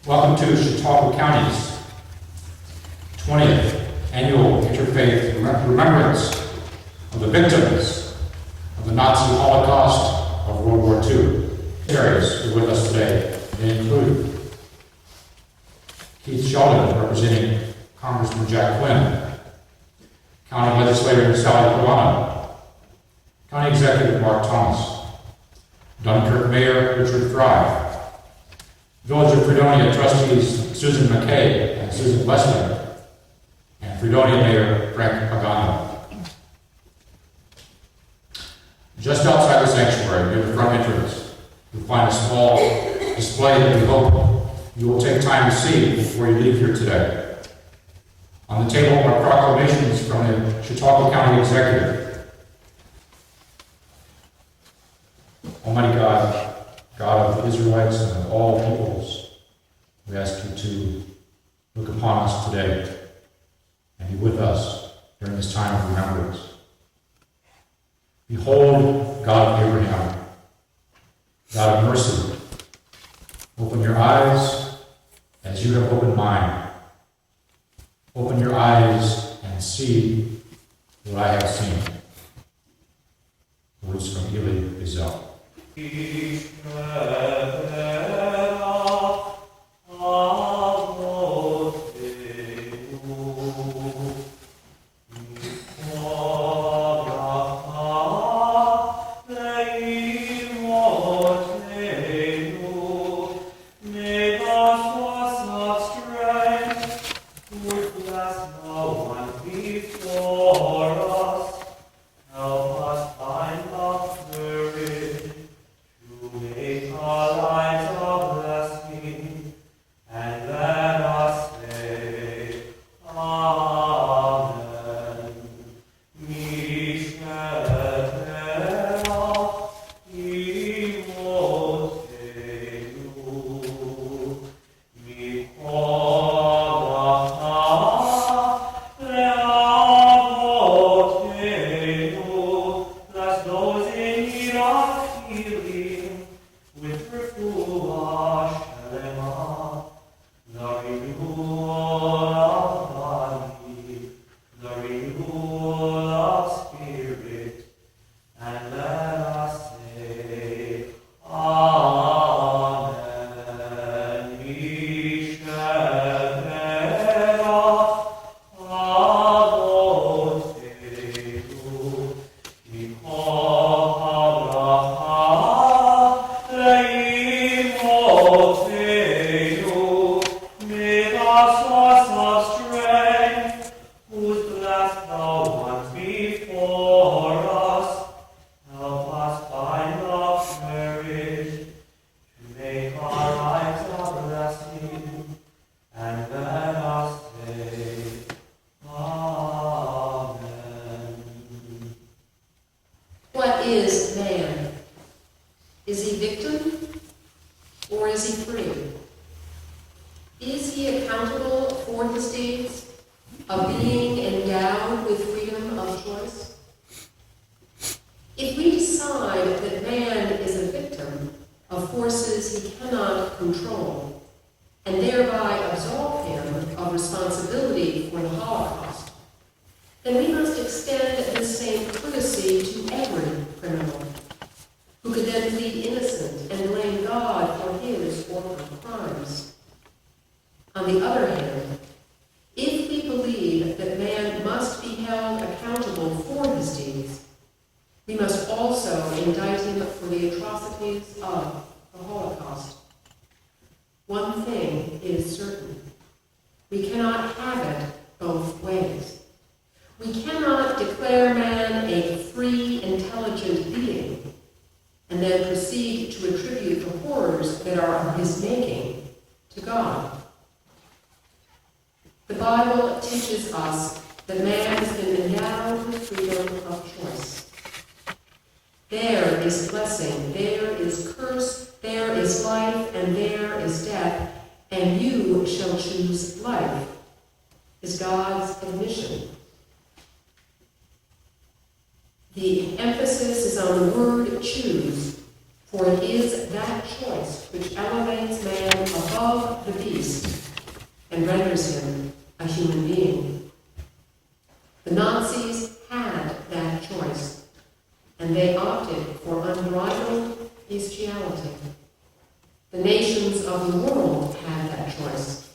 Welcome to Chautauqua County's 20th Annual Interfaith Remembrance of the Victims of the Nazi Holocaust of World War II. Areas who are with us today, they include Keith Sheldon, representing Congressman Jack Quinn, County Legislator Sally Kavanaugh, County Executive Mark Thomas, Dunkirk Mayor Richard Fry, Village of Fredonia Trustees Susan McKay and Susan Leslie, and Fredonia Mayor Frank Pagano. Just outside the sanctuary, near the front entrance, you'll find a small display that we hope you will take time to see before you leave here today. On the table are proclamations from the Chautauqua County Executive. Almighty God, God of the Israelites and of all peoples, we ask you to look upon us today and be with us during this time of remembrance. Behold, God of Abraham, God of mercy, open your eyes as you have opened mine. Open your eyes and see what I have seen. Words from Eli Wiesel. The emphasis is on the word choose, For it is that choice which elevates man above the beast and renders him a human being. The Nazis had that choice, and they opted for unbridled bestiality. The nations of the world had that choice,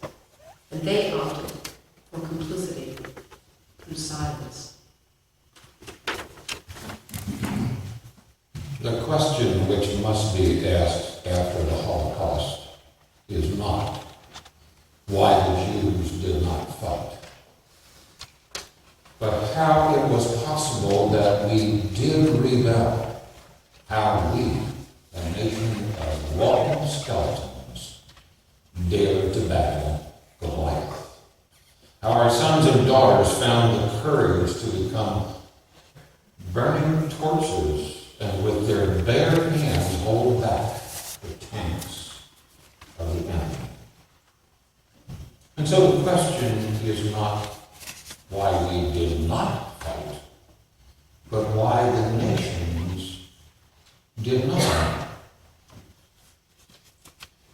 and they opted for complicity through silence. The question which must be asked after the Holocaust is not why the Jews did not fight, but how it was possible that we did rebel, how we, a nation of walking skeletons, dared to battle Goliath, how our sons and daughters found the courage to become burning torches and with their bare hands hold back the tanks of the enemy. And so the question is not why we did not fight, but why the nations did not.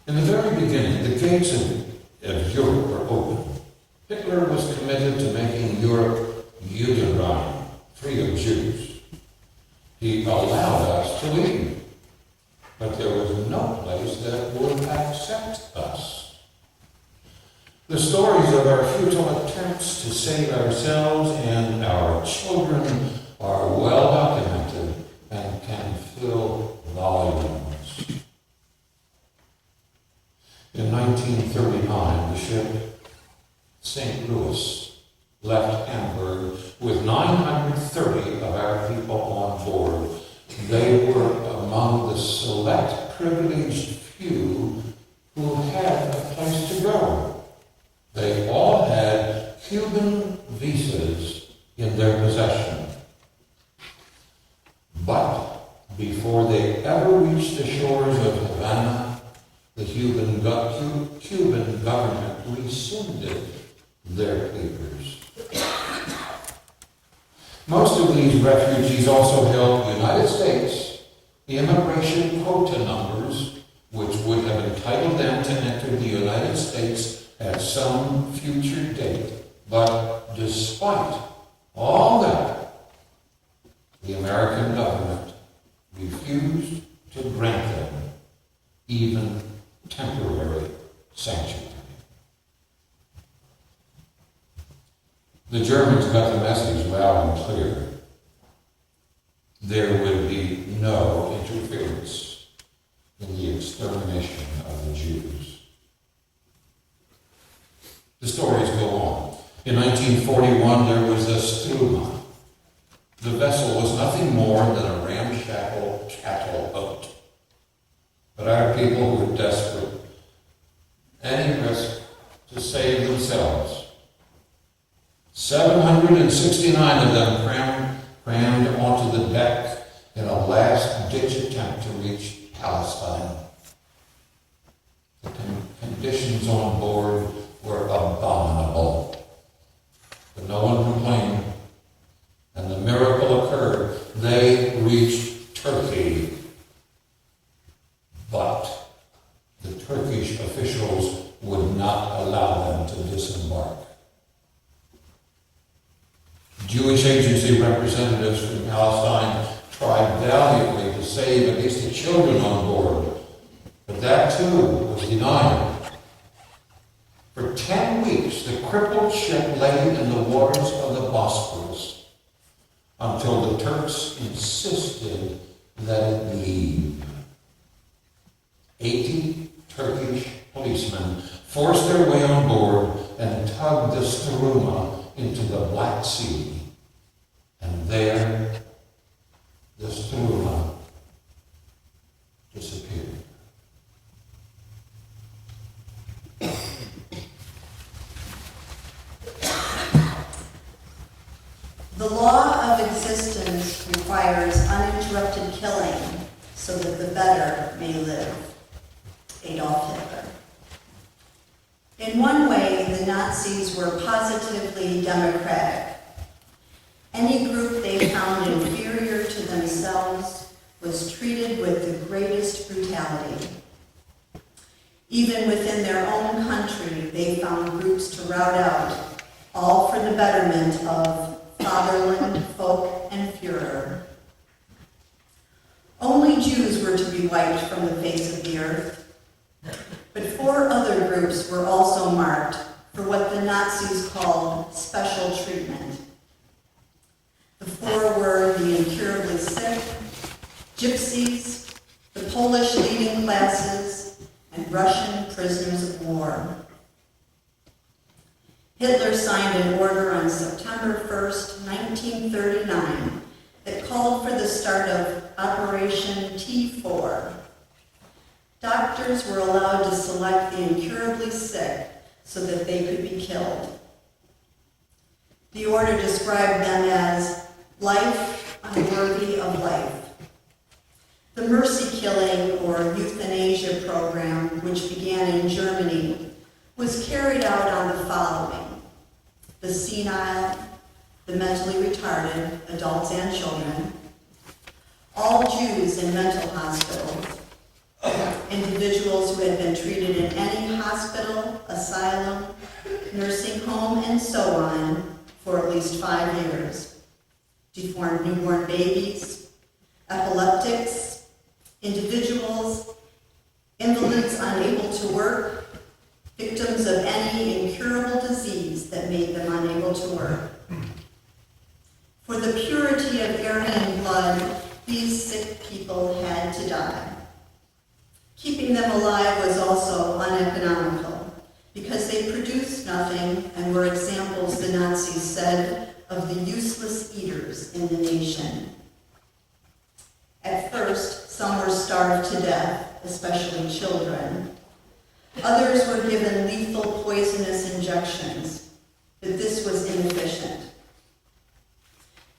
In the very beginning, the gates of Europe were open. Hitler was committed to making Europe Judenrein, free of Jews. He allowed us to leave, but there was no place that would accept us. The stories of our futile attempts to save ourselves and our children are well documented and can fill volumes. In 1939, the ship St. Louis left Hamburg with 930 of our people on board. They were among the select privileged few who had a place to go. They all had Cuban visas in their possession. But before they ever reached the shores of Havana, the Cuban government rescinded their papers. Most of these refugees also held United States immigration quota numbers, which would have entitled them to enter the United States at some future date. But despite all that, the American government refused to grant them even temporary sanctuary. The Germans got the message loud and clear. There would be no interference in the extermination of the Jews. The stories go on. In 1941, there was a Struma. The vessel was nothing more than a ramshackle chattel boat. But our people were desperate, any risk to save themselves. 769 of them crammed onto the deck in a last-ditch attempt to reach Palestine. The conditions on board were abominable, but no one complained, and the miracle occurred. They reached Turkey, but the Turkish officials would not allow them to disembark. Jewish agency representatives from Palestine tried valiantly to save at least the children on board, but that too was denied. For 10 weeks, the crippled ship lay in the waters of the Bosphorus until the Turks insisted that it leave. 80 Turkish policemen forced their way on board and tugged the Struma into the Black Sea. And there, the Struma disappeared. The law of existence requires uninterrupted killing so that the better may live. Adolf Hitler. In one way, the Nazis were positively democratic. Any group they found inferior to themselves was treated with the greatest brutality. Even within their own country, they found groups to rout out, all for the betterment of Fatherland, folk, and Führer. Only Jews were to be wiped from the face of the earth, but 4 other groups were also marked for what the Nazis called special treatment. The 4 were the incurably sick, gypsies, the Polish leading classes, and Russian prisoners of war. Hitler signed an order on September 1st, 1939, that called for the start of Operation T4. Doctors were allowed to select the incurably sick so that they could be killed. The order described them as life unworthy of life. The mercy killing or euthanasia program, which began in Germany, was carried out on the following: the senile, the mentally retarded, adults and children, all Jews in mental hospitals, individuals who had been treated in any hospital, asylum, nursing home, and so on for at least 5 years, deformed newborn babies, epileptics, individuals, invalids unable to work, victims of any incurable disease that made them unable to work. For the purity of Aryan blood, these sick people had to die. Keeping them alive was also uneconomical, because they produced nothing and were examples, the Nazis said, of the useless eaters in the nation. At first, some were starved to death, especially children. Others were given lethal poisonous injections, but this was inefficient.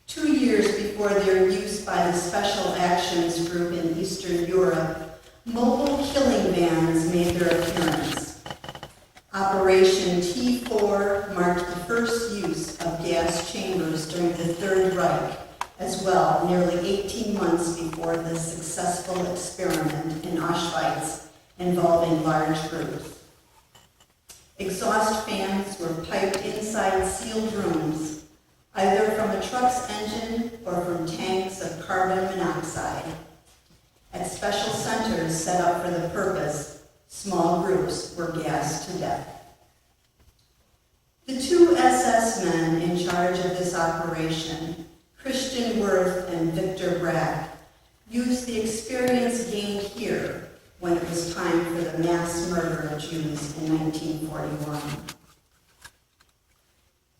2 years before their use by the Special Actions Group in Eastern Europe, mobile killing vans made their appearance. Operation T4 marked the first use of gas chambers during the Third Reich as well, nearly 18 months before the successful experiment in Auschwitz involving large groups. Exhaust fans were piped inside sealed rooms, either from a truck's engine or from tanks of carbon monoxide. At special centers set up for the purpose, small groups were gassed to death. The 2 SS men in charge of this operation, Christian Wirth and Victor Brack, used the experience gained here when it was time for the mass murder of Jews in 1941.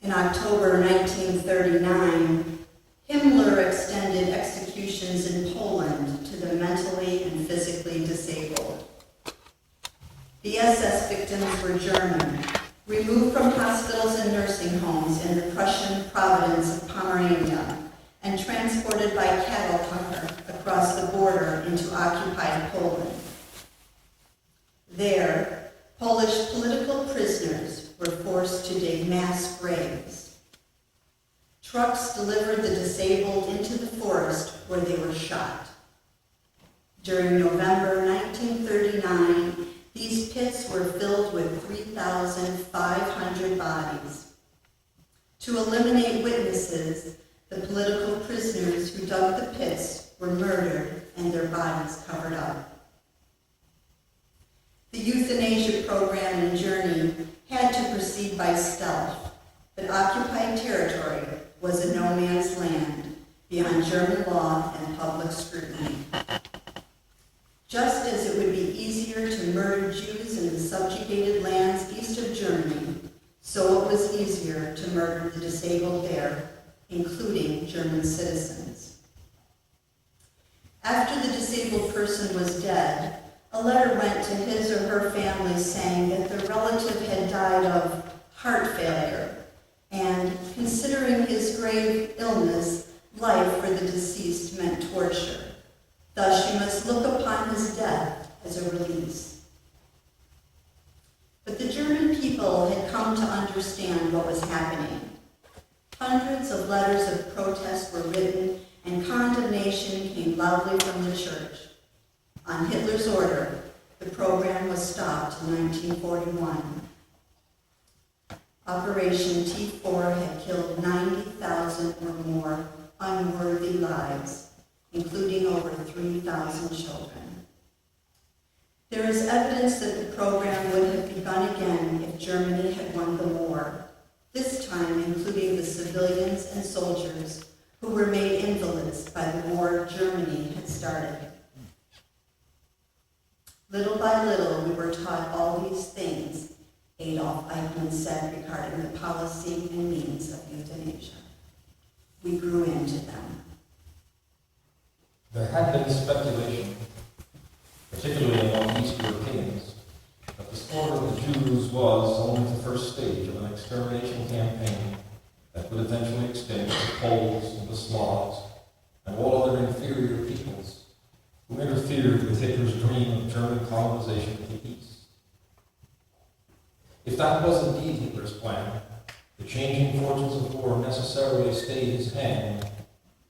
In October 1939, Himmler extended executions in Poland to the mentally and physically disabled. The SS victims were German, removed from hospitals and nursing homes in the Prussian province of Pomerania, and transported by cattle trucker across the border into occupied Poland. There, Polish political prisoners were forced to dig mass graves. Trucks delivered the disabled into the forest where they were shot. During November 1939, these pits were filled with 3,500 bodies. To eliminate witnesses, the political prisoners who dug the pits were murdered and their bodies covered up. The euthanasia program in Germany had to proceed by stealth, but occupied territory was a no man's land beyond German law and public scrutiny. Just as it would be easier to murder Jews in the subjugated lands east of Germany, so it was easier to murder the disabled there, including German citizens. After the disabled person was dead, a letter went to his or her family saying that the relative had died of heart failure, and considering his grave illness, life for the deceased meant torture. Thus, you must look upon his death as a release. But the German people had come to understand what was happening. Hundreds of letters of protest were written and condemnation came loudly from the church. On Hitler's order, the program was stopped in 1941. Operation T4 had killed 90,000 or more unworthy lives, including over 3,000 children. There is evidence that the program would have begun again if Germany had won the war, this time including the civilians and soldiers who were made invalids by the war Germany had started. Little by little, we were taught all these things, Adolf Eichmann said regarding the policy and means of euthanasia. We grew into them. There had been speculation, particularly among East Europeans, that the slaughter of the Jews was only the first stage of an extermination campaign that would eventually extend to the Poles and the Slavs and all other inferior peoples who interfered with Hitler's dream of German colonization of the East. If that was indeed Hitler's plan, the changing fortunes of war necessarily stayed his hand,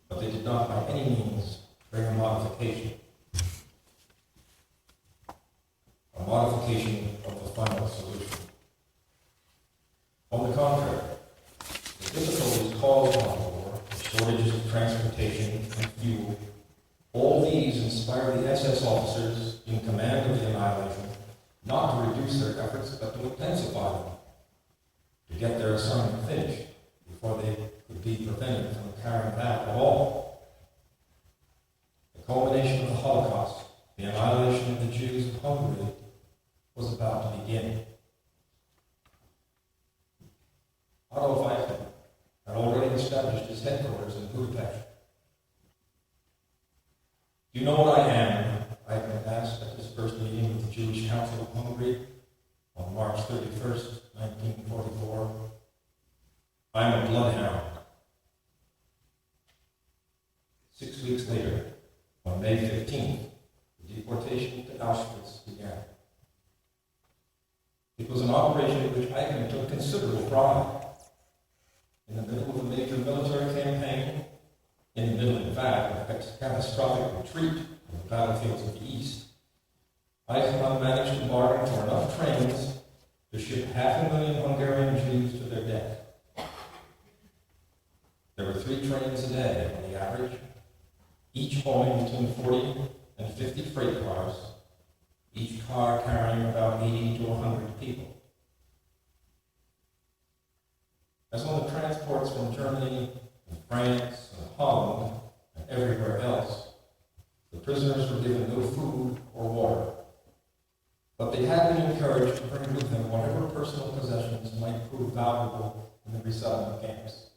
but they did not by any means bring a modification. A modification of the final solution. On the contrary, the difficulties caused by the war, the shortages of transportation and fuel, all these inspired the SS officers in command of the annihilation not to reduce their efforts, but to intensify them, to get their assignment finished before they could be prevented from carrying it out at all. The culmination of the Holocaust, the annihilation of the Jews of Hungary, was about to begin. Adolf Eichmann had already established his headquarters in Budapest. "Do you know what I am?" Eichmann asked at his first meeting with the Jewish Council of Hungary on March 31st, 1944. "I am a bloodhound." 6 weeks later, on May 15th, the deportation to Auschwitz began. It was an operation in which Eichmann took considerable pride. In the middle of a major military campaign, in the middle, in fact, of a catastrophic retreat from the battlefields of the East, Eichmann managed to bargain for enough trains to ship 500,000 Hungarian Jews to their death. There were 3 trains a day on the average, each hauling between 40 and 50 freight cars, each car carrying about 80 to 100 people. As on the transports from Germany and France and Holland and everywhere else, the prisoners were given no food or water. But they had been encouraged to bring with them whatever personal possessions might prove valuable in the resettlement camps.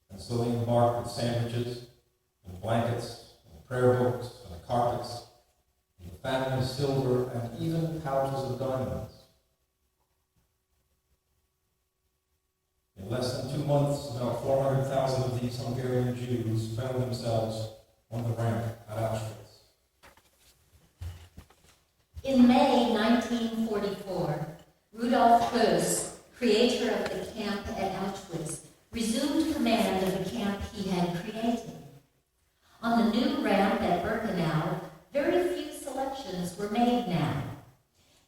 And so they embarked with sandwiches and blankets and prayer books and carpets and the family silver and even pouches of diamonds. In less than 2 months, about 400,000 of these Hungarian Jews found themselves on the ramp at Auschwitz. In May 1944, Rudolf Höss, creator of the camp at Auschwitz, resumed command of the camp he had created. On the new ramp at Birkenau, very few selections were made now.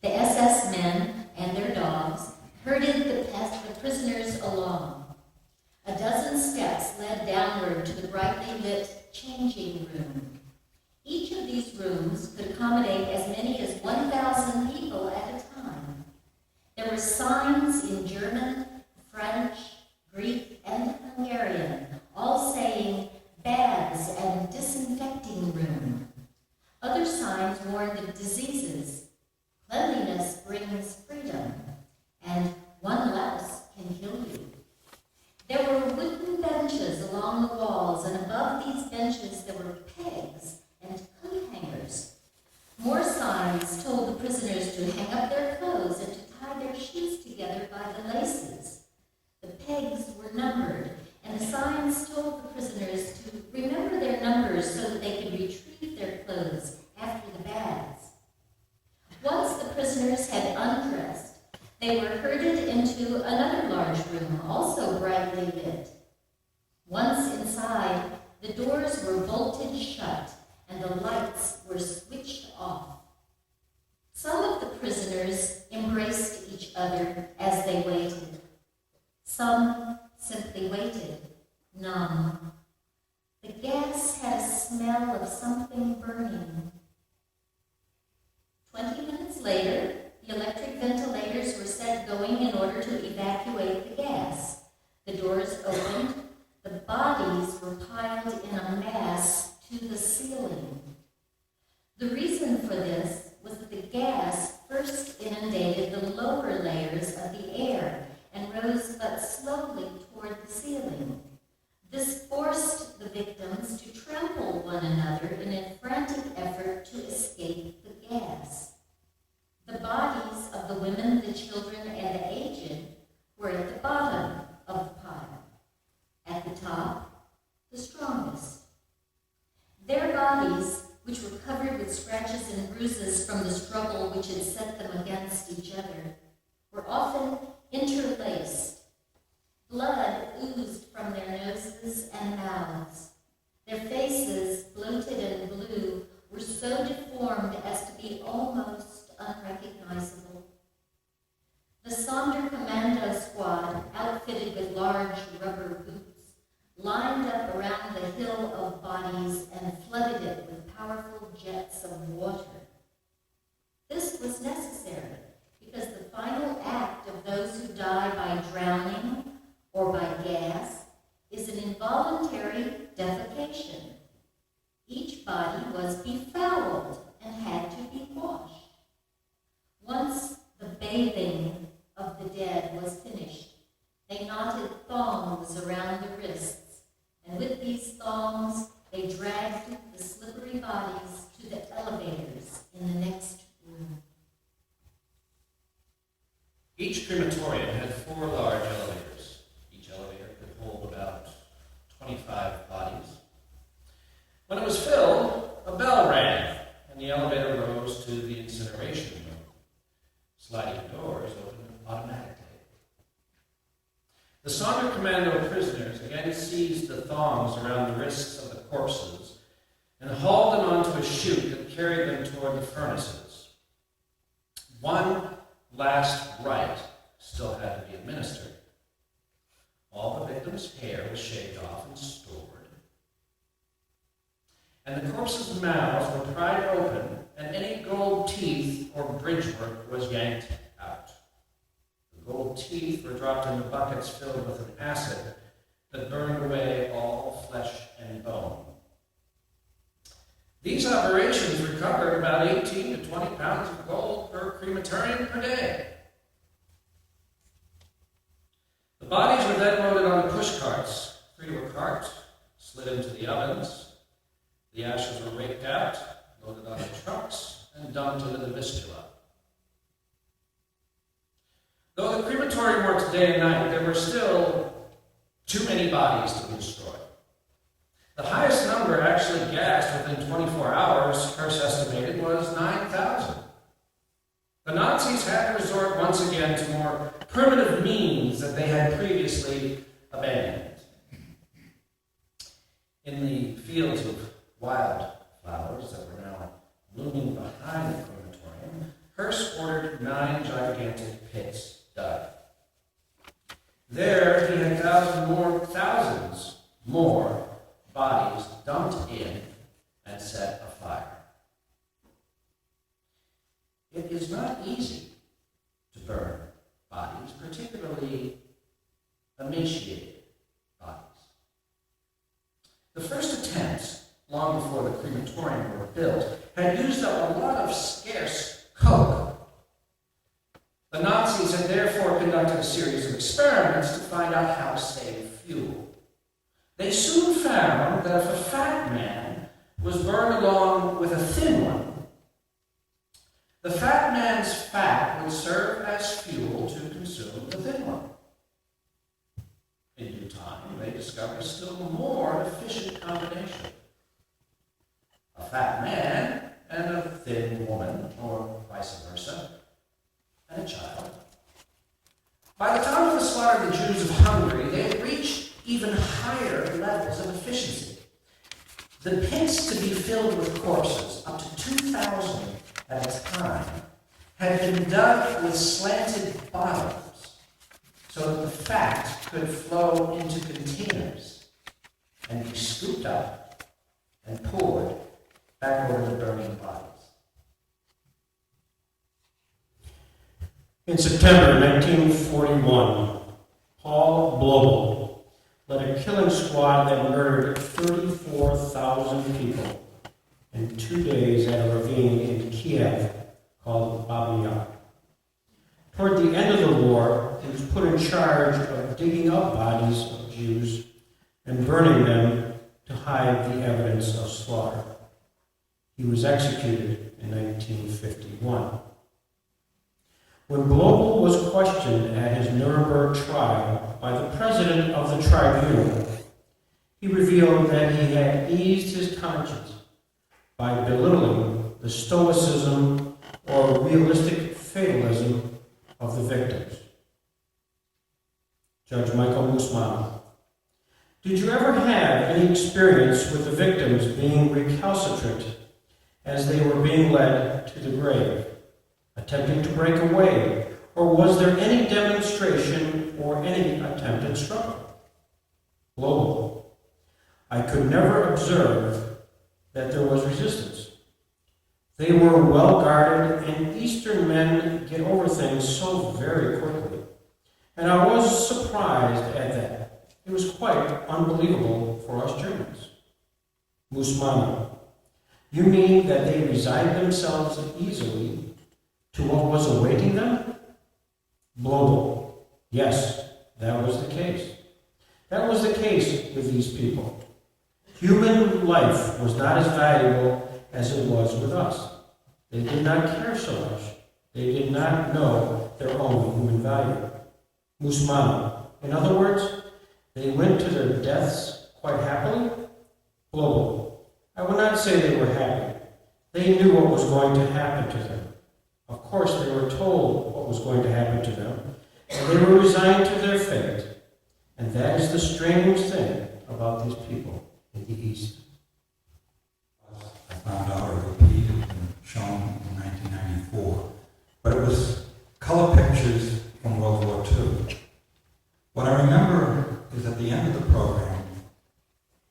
The SS men and their dogs herded the prisoners along. A dozen steps led downward to the brightly lit changing room. Each of these rooms could accommodate as many as 1,000 people at a time. There were signs in German, French, Greek, and Hungarian, all saying baths and disinfecting room. Other signs warned of diseases. Cleanliness brings freedom, and one louse can kill you. There were wooden benches along the walls, and above these benches there were pegs and coat hangers. More signs told the prisoners to hang up their clothes and to tie their shoes together by the laces. The pegs were numbered, and the signs told the prisoners to remember their numbers so that they could retrieve their clothes after the baths. Once the prisoners had undressed, they were herded into another large room, also brightly lit. Once inside, for this was that the gas first inundated the lower layers of the air and rose but slowly toward the ceiling. This forced the victims to trample one another in a frantic effort to escape the gas. The bodies of the women, the children, and the aged were at the bottom of the pile. At the top, the strongest. Their bodies, which were covered with scratches and bruises from the struggle which had set them against each other, were often interlaced. Blood oozed from their noses and mouths. Their faces, bloated and blue, were so deformed as to be almost unrecognizable. The Sonder Commando Squad, outfitted with large rubber boots, lined up around the hill of bodies and flooded it with powerful jets of water. This was necessary because the final act of those who die by drowning or by gas is an involuntary defecation. Each body was befouled and had to be washed. Once the bathing of the dead was finished, they knotted thongs around the wrists, and with these thongs they dragged the slippery bodies to the elevators in the next room. Each crematorium had 4 large elevators. Each elevator could hold about 25 bodies. When it was filled, a bell rang, and the elevator rose to the incineration room. Sliding doors opened automatically. The Sonder Commando prisoners again seized the thongs around the wrists of the corpses and hauled them onto a chute that carried them toward the furnaces. One last rite still had to be administered. All the victims' hair was shaved off and stored, and the corpses' mouths were pried open, and any gold teeth or bridgework was yanked out. The gold teeth were dropped into buckets filled with an acid that burned away all flesh and bone. These operations recovered about 18 to 20 pounds of gold per crematorium per day. The bodies were then loaded on push carts, 3 to a cart, slid into the ovens. The ashes were raked out, loaded on the trucks, and dumped into the vistula. Though the crematorium worked day and night, there were still too many bodies to be destroyed. The highest number actually gassed within 24 hours, Hearst estimated, was 9,000. The Nazis had to resort once again to more primitive means that they had previously abandoned. In the fields of wildflowers that were now blooming behind the crematorium, Hearst ordered 9 gigantic pits dug. There he had thousands more bodies dumped in and set afire. It is not easy to burn bodies, particularly emaciated bodies. The first attempts, long before the crematorium were built, had used up a lot of scarce coke. The Nazis had therefore conducted a series of experiments to find out how to save fuel. They soon found that if a fat man was burned along with a thin one, the fat man's fat would serve as fuel to consume the thin one. In due time, they discovered a still more efficient combination. A fat man and a thin woman, or vice versa, and a child. By the time of the slaughter of the Jews of Hungary, they had reached even higher levels of efficiency. The pits to be filled with corpses, up to 2,000 at a time, had been dug with slanted bottoms so that the fat could flow into containers and be scooped up and poured back over the burning bodies. In September 1941, Paul Blobel led a killing squad that murdered 34,000 people and 2 days at a ravine in Kiev called Baba Yar. Toward the end of the war, he was put in charge of digging up bodies of Jews and burning them to hide the evidence of slaughter. He was executed in 1951. When Blobel was questioned at his Nuremberg trial by the president of the tribunal, he revealed that he had eased his conscience by belittling the stoicism or realistic fatalism of the victims. Judge Michael Musman, did you ever have any experience with the victims being recalcitrant as they were being led to the grave, attempting to break away, or was there any demonstration or any attempted struggle? Blobel, I could never observe that there was resistance. They were well guarded, and Eastern men get over things so very quickly. And I was surprised at that. It was quite unbelievable for us Germans. Musmana, you mean that they resigned themselves easily to what was awaiting them? Blobel, yes, that was the case. That was the case with these people. Human life was not as valuable as it was with us. They did not care so much. They did not know their own human value. Musmana, in other words, they went to their deaths quite happily? Blobel, I would not say they were happy. They knew what was going to happen to them. Of course, they were told what was going to happen to them, and they were resigned to their fate. And that is the strange thing about these people in the East. I found out or repeated and shown in 1994, but it was color pictures from World War II. What I remember is at the end of the program,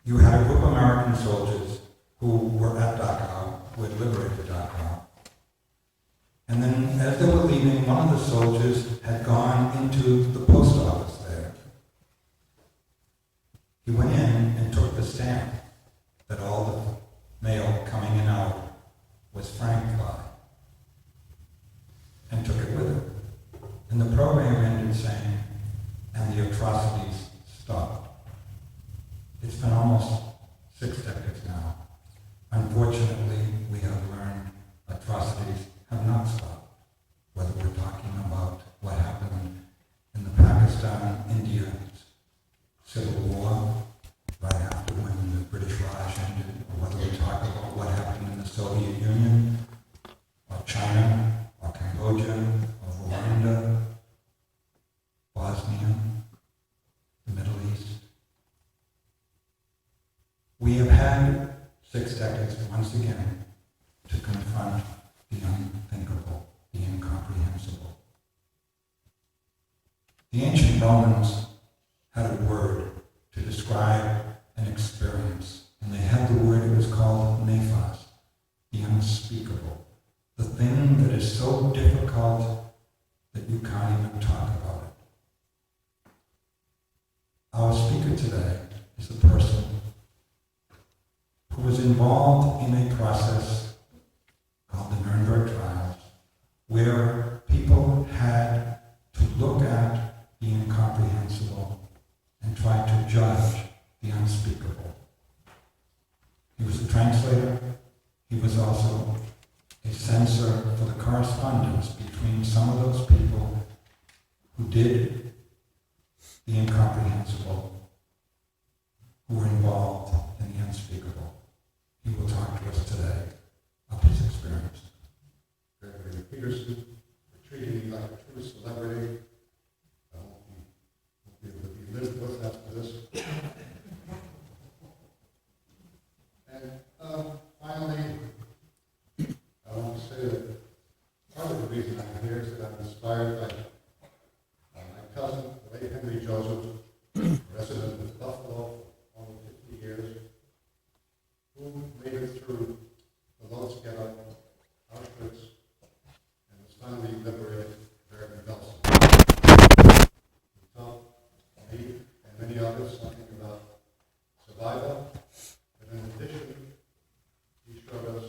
you had a group of American soldiers who were at Dachau, who had liberated Dachau. And then as they were leaving, one of the soldiers had gone into the post office there. He went in and took the stamp that all the mail coming in and out was franked by, and took it with him. And the program ended saying, and the atrocities stopped. It's been almost 6 decades now. Unfortunately, we have learned atrocities have not stopped. Whether we're talking about what happened in the Pakistan-India Civil War, right after when the British Raj ended, or whether we talk about what happened in the Soviet Union, or China, or Cambodia, or Rwanda, Bosnia, the Middle East. We have had 6 decades once again to confront the unthinkable, the incomprehensible. The ancient Romans had a word to describe an experience, and they had the word, it was called nephos, the unspeakable, the thing that is so difficult that you can't even talk about it. Our speaker today is a person who was involved in a process called the Nuremberg Trials, where people had to look at the incomprehensible and try to judge the unspeakable. He was a translator. He was also a censor for the correspondence between some of those people who did the incomprehensible, who were involved in the unspeakable. He will talk to us today of his experience. Gregory Peterson, for treating me like a true celebrity. I won't be able to be lived with after this. And finally, I want to say that part of the reason I'm here is that I'm inspired by my cousin, the late Henry Joseph, resident of Buffalo for almost 50 years, who made it through the Lodz Ghetto, Auschwitz, and was finally liberated there in Belsen. He taught me and many others something about survival, but in addition, he showed us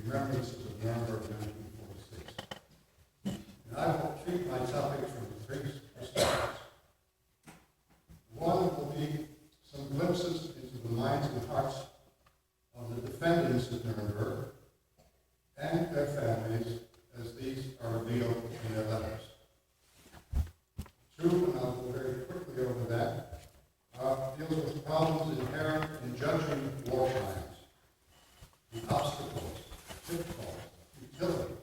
Remembrances of Nuremberg 1946. And I will treat my topic from three perspectives. One will be some glimpses into the minds and hearts of the defendants of Nuremberg and their families as these are revealed in their letters. Two, and I'll go very quickly over that, deals with problems inherent in judging war crimes, the obstacles, the pitfalls, the futility,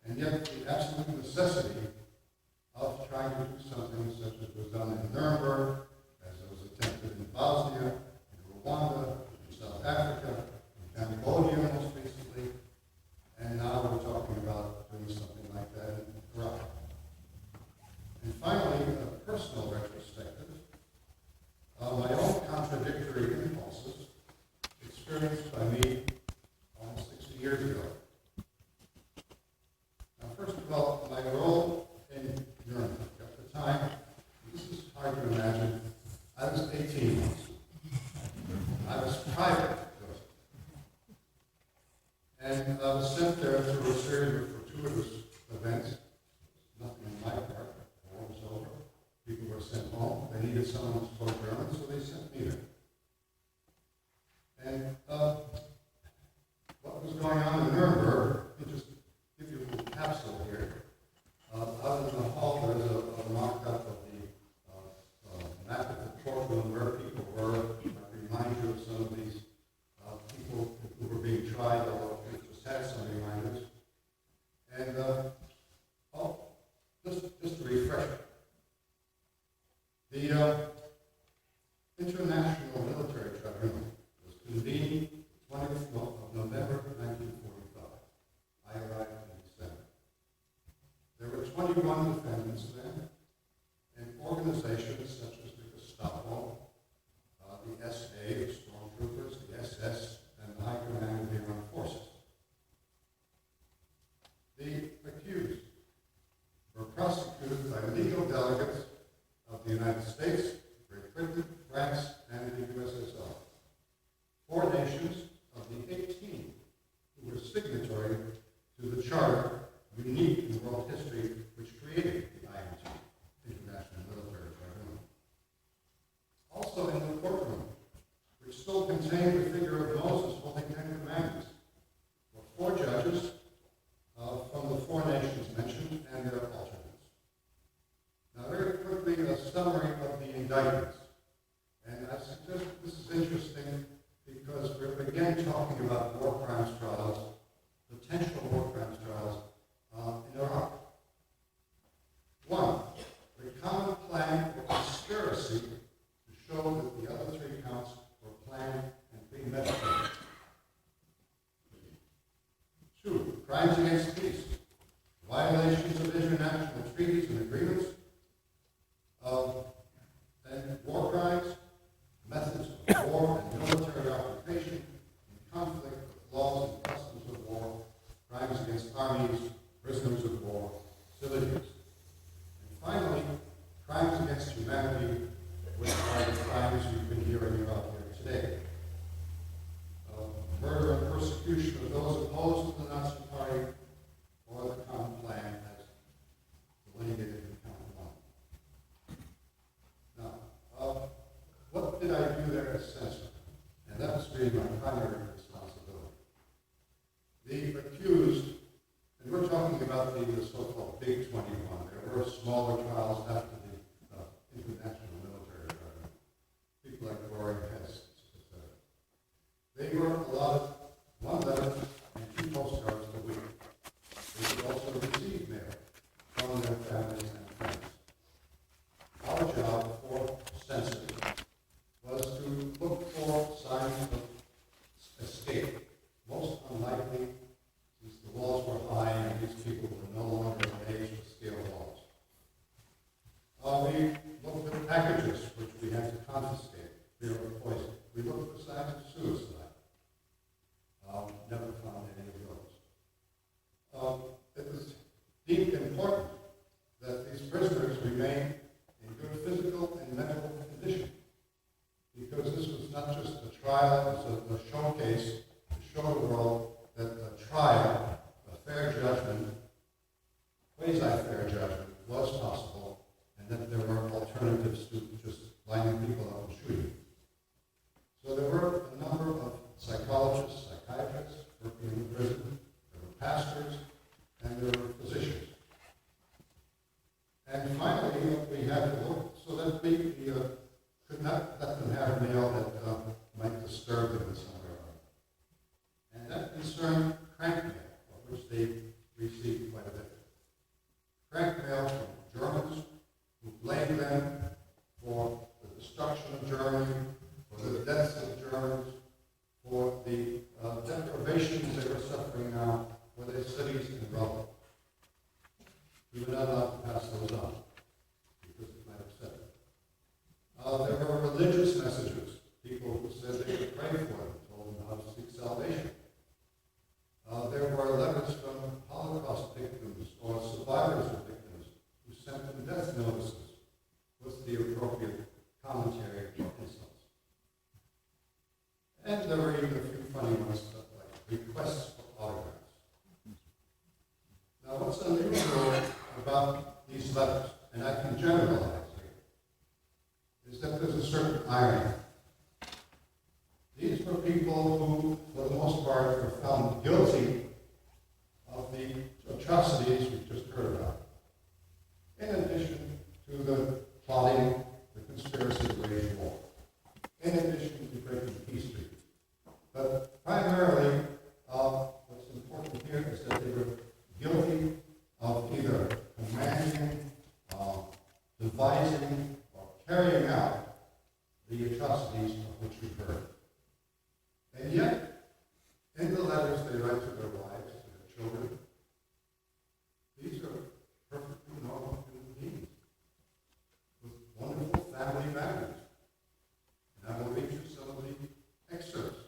and yet the absolute necessity of trying to do something such as was done in Nuremberg, as it was attempted in Bosnia, in Rwanda, in South Africa, in Cambodia most recently, and now we're talking about doing something like that in Iraq. And finally, a personal retrospective of my own contradictory impulses experienced by me almost 60 years ago. Now, first of all, my role in Nuremberg at the time, this is hard to imagine, I was 18 months. I was private, and I was sent there through a series of fortuitous events. Nothing on my part. War was over. People were sent home. They needed someone who spoke German, so they sent me there. And what was going on in Nuremberg, let me just give you a little capsule here. Out in the hall, there's a mock-up of the map of the courtroom where people were. I remind you of some of these people who were being tried, although we just had some reminders. And just to refresh it. The International Military Tribunal was convened 20th of November 1945. I arrived in December. There were 21 defendants then, and organizations such as the Gestapo, the SA, the Stormtroopers, the SS, and the High Command of the Armed Forces. The accused were prosecuted by legal delegates of the United States, Great Britain, France, and the USSR. 4 nations of the 18 who were signatory to the charter unique in world history which created the IMT, International Military Tribunal. Also in the courtroom, which still contained the figure of Moses holding 10 commandments, were 4 judges from the 4 nations mentioned and their alternates. Now, very quickly, a summary of the indictments. And I suggest this is interesting because we're again talking about war crimes trials, potential war crimes trials in Iraq. 1, the common plan or conspiracy to show that the other 3 counts were planned and premeditated. 2, crimes against peace, violations of international treaties and agreements, and war crimes, methods of war and military occupation, in conflict with laws and customs of war, crimes against armies, prisoners of war, civilians. And finally, crimes against humanity, which are the crimes you've been hearing about here today. Murder and persecution of those opposed to the Nazi Party or the common plan as delineated in Count 1. Now, what did I do there as censor? And that was really my primary responsibility. The accused, and we're talking about the so-called Big 21. There were smaller trials after the International Military Tribunal. People like Goering and Hess, etc. They were allotted 1 letter and 2 postcards a week. They could also receive mail from their families and friends. Our job for censors was to look for signs of escape. Most unlikely, since the walls were high and these people were no longer of age to scale walls. We looked at packages which we had to confiscate, fear of poison. We looked for signs of suicide. Never found psychologists, psychiatrists working in the prison, there were pastors, and there were physicians. And finally, we had to look so that we could not let them have mail that might disturb them in some way. And that concerned crank mail, of which they received quite a bit. Crank mail from Germans who blamed them for the destruction of Germany, for the deaths of Germans, for the deprivations they were suffering now, for their cities in rubble. We were not allowed to pass those on because it might upset them. There were religious messages, people who said they could pray for them, told them how to seek salvation. There were letters from Holocaust victims or survivors of victims who sent them death notices with the appropriate commentary or insults. And there were even a few funny ones, like requests for autographs. Now, what's unusual about these letters, and I can generalize here, is that there's a certain irony. These were people who, for the most part, were found guilty of the atrocities we just heard about, in addition to the plotting, the conspiracy to wage war, in addition to breaking peace treaties. But primarily, what's important here is that they were guilty of either commanding, devising, or carrying out the atrocities of which we've heard. And yet, in the letters they write to their wives, to their children, these are perfectly normal human beings with wonderful family values. And I will read you some of the excerpts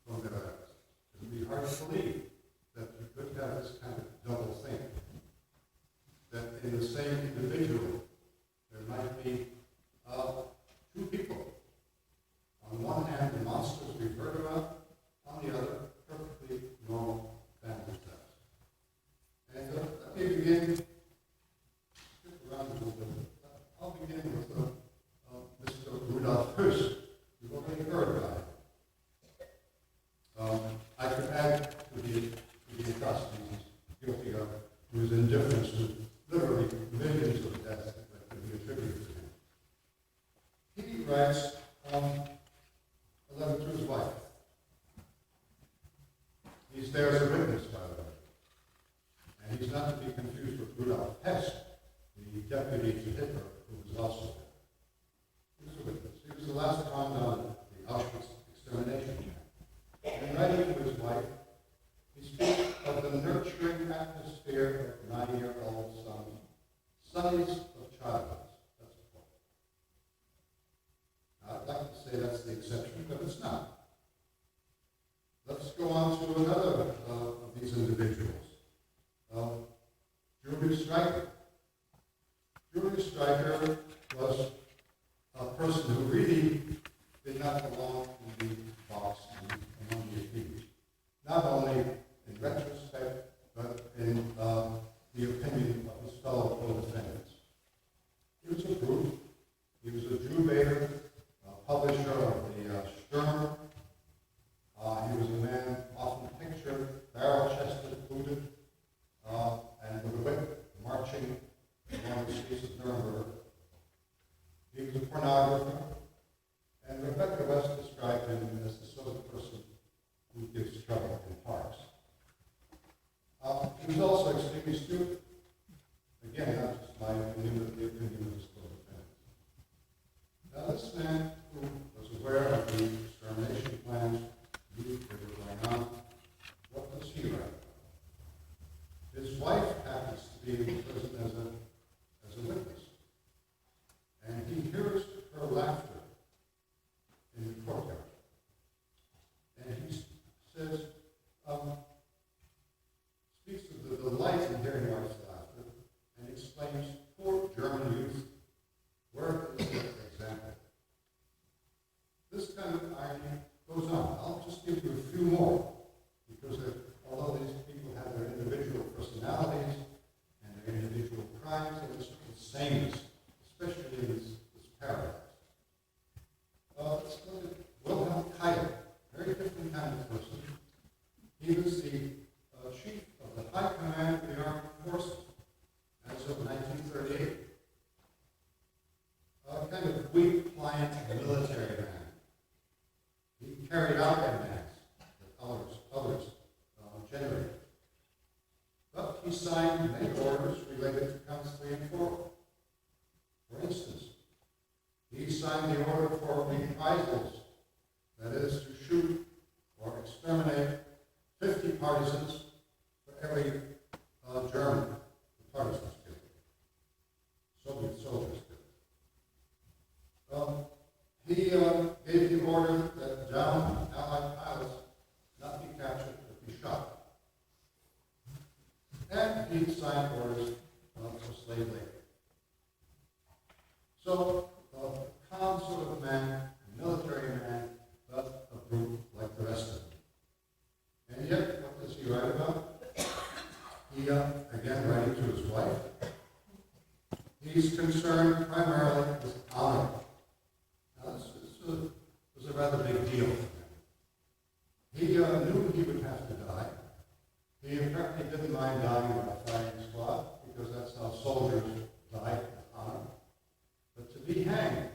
from their letters. It would be hard to believe that you could have this kind of double thing. That in the same individual, there might be two people. On one hand, the monsters we've heard about, on the other, perfectly normal family types. And let me begin, skip around a little bit. I'll begin with Mr. Rudolf Höss. You've already heard about him. I could add to the atrocities he's guilty of, whose indifference to literally millions of deaths that could be attributed to him. He writes a letter to his wife. He's there as a witness, by the way. And he's not to be confused with Rudolf Hess, the deputy to Hitler, who was also there. He was a witness. He was the last commandant of the Auschwitz extermination camp. And writing to his wife, he speaks of the nurturing atmosphere of 9-year-old sons, sons of childhood. That's the point. Now, I'd like to say that's the exception, but it's not. Let's go on to another of these individuals. Julius Streicher. Julius Streicher was a person who really did not belong in the box among the accused. Not only in retrospect, but in the opinion of his fellow co-defendants. He was a brute. He was a Jew baiter, publisher of the Sturm. He was a man often pictured barrel-chested, booted, and with a whip marching along the streets of Nuremberg. He was a pornographer, and Rebecca West described him as the sort of person who gives trouble in parks. He was also extremely stupid. Again, not just my opinion, but the opinion of his co-defendants. Now, this man who was aware of the extermination plans that were going on, what does he write? His wife happens to be in prison as a witness. And he hears her laughter in the courtyard. And he says, speaks of the delight in hearing our He was the chief of the High Command of the Armed Forces as of 1938. A kind of weak, pliant military man. He carried out commands that others generated. But he signed many orders related to counts 3 and 4. For instance, he signed the order for reprisals, that is, to shoot or exterminate 50 partisans for every German the partisans killed. Soviet soldiers killed. He gave the order that downed Allied pilots not be captured but be shot. And he signed orders for slave labor. So, a calm sort of man, a military man, but a brute like the rest of them. And yet, what does he write about? He, again, writing to his wife, he's concerned primarily with honor. Now, this was a rather big deal for him. He knew he would have to die. He apparently didn't mind dying in a fighting squad, because that's how soldiers died with honor. But to be hanged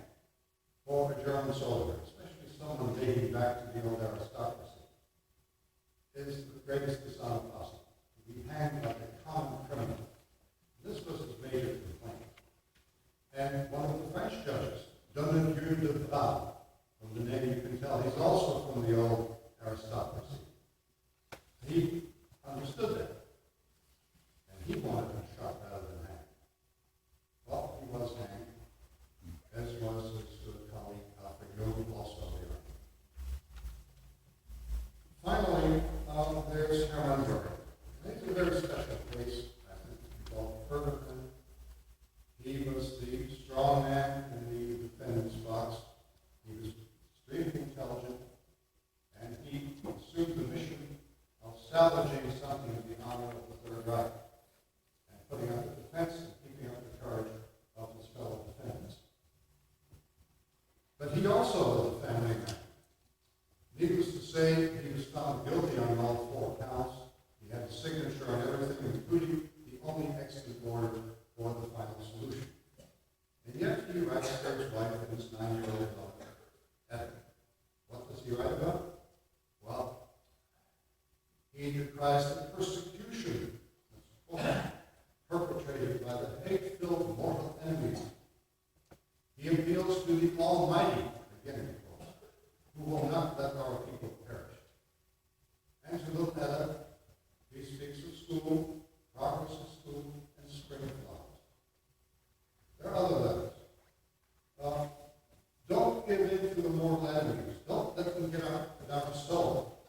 for a German soldier, especially someone dating back to the old aristocracy, is the greatest dishonor possible. To be hanged like a common criminal. This was his major complaint. And one of the French judges, Dunkirk, from the name you can tell, he's also from the old aristocracy. He understood that. And he wanted him shot rather than hanged. Well, he was hanged, as was his colleague Alfred Joseph, also there. Finally, there's Nuremberg. It's a very special place, I think, called Ferguson. He was the strong man in the defendant's box. He was extremely intelligent, and he assumed the mission of salvaging something of the honor of the Third Reich, and putting up the defense and keeping up the courage of his fellow defendants. But he also was a family man. Needless to say, he was found guilty on all 4 counts. He had a signature on everything, including the only exit order for the final solution. And yet he writes to his wife and his 9-year-old daughter, Evan. What does he write about? Well, he decries the persecution perpetrated by the hate-filled mortal enemies. He appeals to the Almighty, again, who will not let our people perish. And to look at it, he speaks of school, progress in school, and spring flowers. There are other letters. Don't give in to the mortal enemies. Don't let them get our soul.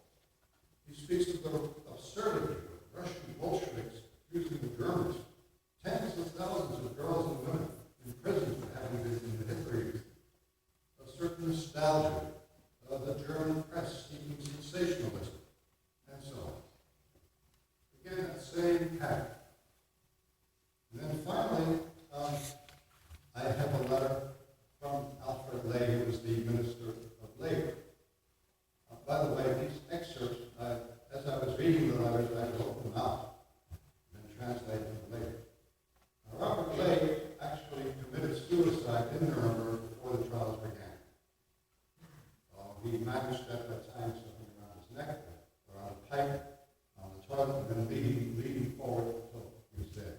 He speaks of the absurdity of Russian Bolsheviks using the Germans. Tens of thousands of girls and women in prison for having been in the Hitler Youth. A certain nostalgia of the German press seeking sensationalism, and so on. Again, that same pattern. And then finally, I have a letter from Alfred Ley, who was the Minister of Labor. By the way, these excerpts, as I was reading the letters, I wrote them out and translated them later. Now, Robert Ley actually committed suicide in Nuremberg before the trials began. He managed at that time something around his neck, around a pipe, on the toilet, and then leading forward until he was dead.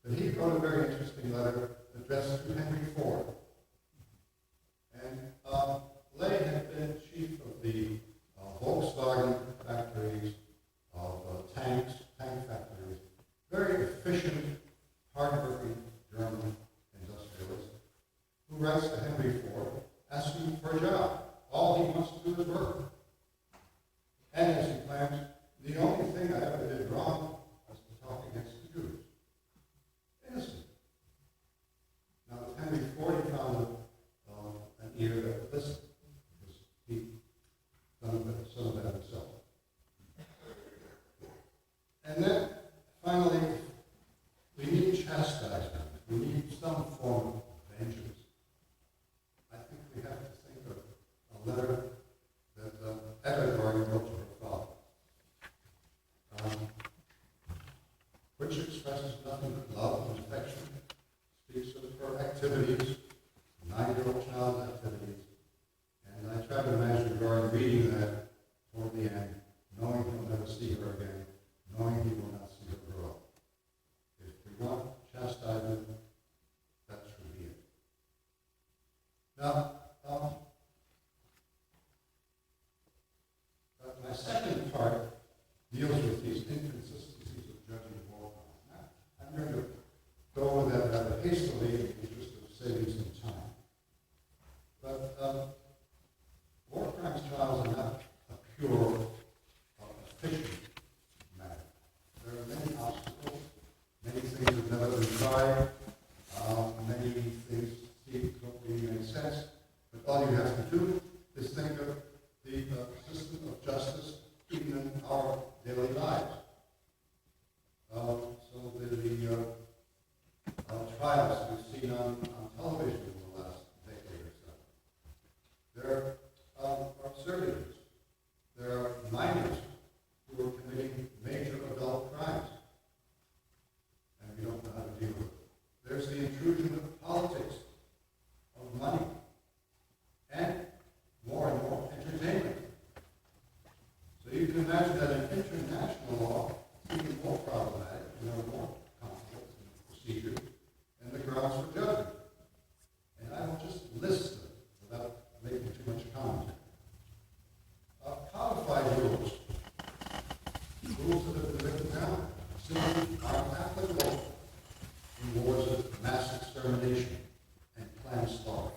But he wrote a very interesting letter addressed to Henry Ford. And Ley had been chief of the Volkswagen factories, of tank factories, very efficient, hard-working German industrialist, who writes to Henry Ford asking for a job. All he wants to do is work. And as he claims, the only thing I ever did wrong was to talk against the Jews. Innocent. Now, with Henry Ford, he found an ear that would listen, because he'd done some of that himself. And then, finally, we need chastisement. We need some form of vengeance. I think we have to think of a letter that Evan wrote to her father. part deals with these inconsistencies of judging war crimes. Now, I'm going to go over that rather hastily in the interest of saving some time. But war crimes trials are not a pure efficient matter. There are many obstacles, many things have never been tried, many things don't really make sense, but all you have to do is think of the system of justice even in our daily lives. So the trials we've seen on television in the last decade or so, there are absurdities. There are minors who are committing major adult crimes, and we don't know how to deal with it. There's the intrusion of politics, of money, and more entertainment. So you can imagine that in international law, it's even more problematic, there are more conflicts and procedures, and the grounds for judgment. And I will just list them without making too much comment. Codified rules, rules that have been written down, simply aren't applicable in wars of mass extermination and planned slaughter.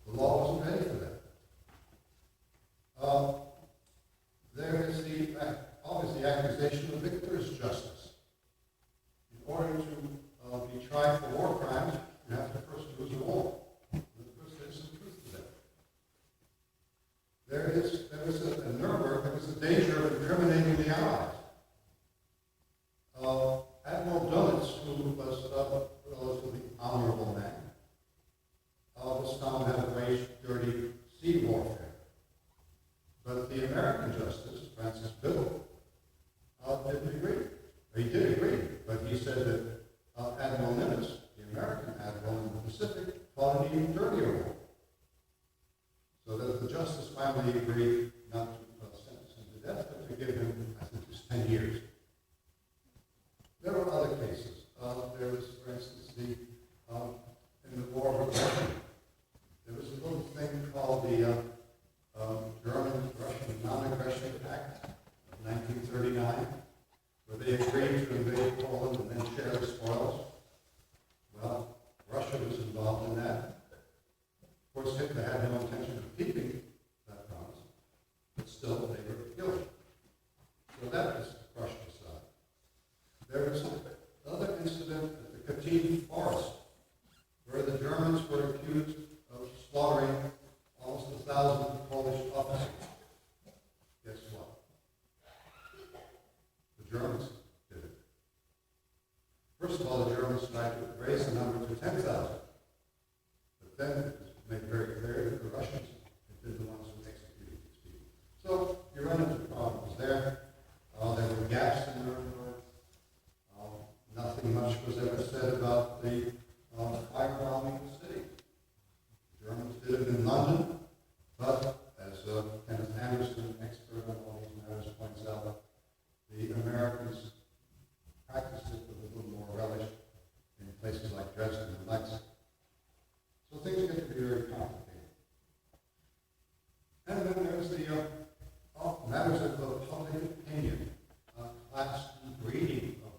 The law wasn't ready for that. There is always the accusation of victor's justice. In order to be tried for war crimes, you have to first lose a war. And of course, there's some truth to that. There was at Nuremberg, there was a danger of incriminating the Allies. Admiral Denison, who was a relatively honorable man, was found to have waged dirty sea warfare. But the American justice, Francis Biddle, didn't agree. Or he did agree, but he said that Admiral Nimitz, the American admiral in the Pacific, fought an even dirtier war. So that the justice finally agreed not to sentence him to death, but to give him, I think it was 10 years. There were other cases. There was, for instance, in the War of Aggression, there was a little thing called the German-Russian Non-Aggression Act of 1939, where they agreed to invade Poland and then share the spoils. Well, Russia was involved in that. Of course, Hitler had no intention of keeping that promise, but still they were guilty. So that was brushed aside. There was another incident at the Katyn Forest, where the Germans were accused of slaughtering almost 1,000 Polish officers. Guess what? The Germans did it. First of all, the Germans tried to raise the number to 10,000. But then it was made very clear that the Russians had been the ones who executed these people. So you run into problems there. There were gaps in Nuremberg. Nothing much was ever said about the firebombing the city. The Germans did it in London, but as Kenneth Anderson, expert on all these matters, points out, the Americans practiced it with a little more relish in places like Dresden and Leipzig. So things get to be very complicated. And then there's the matters of public opinion, class and breeding of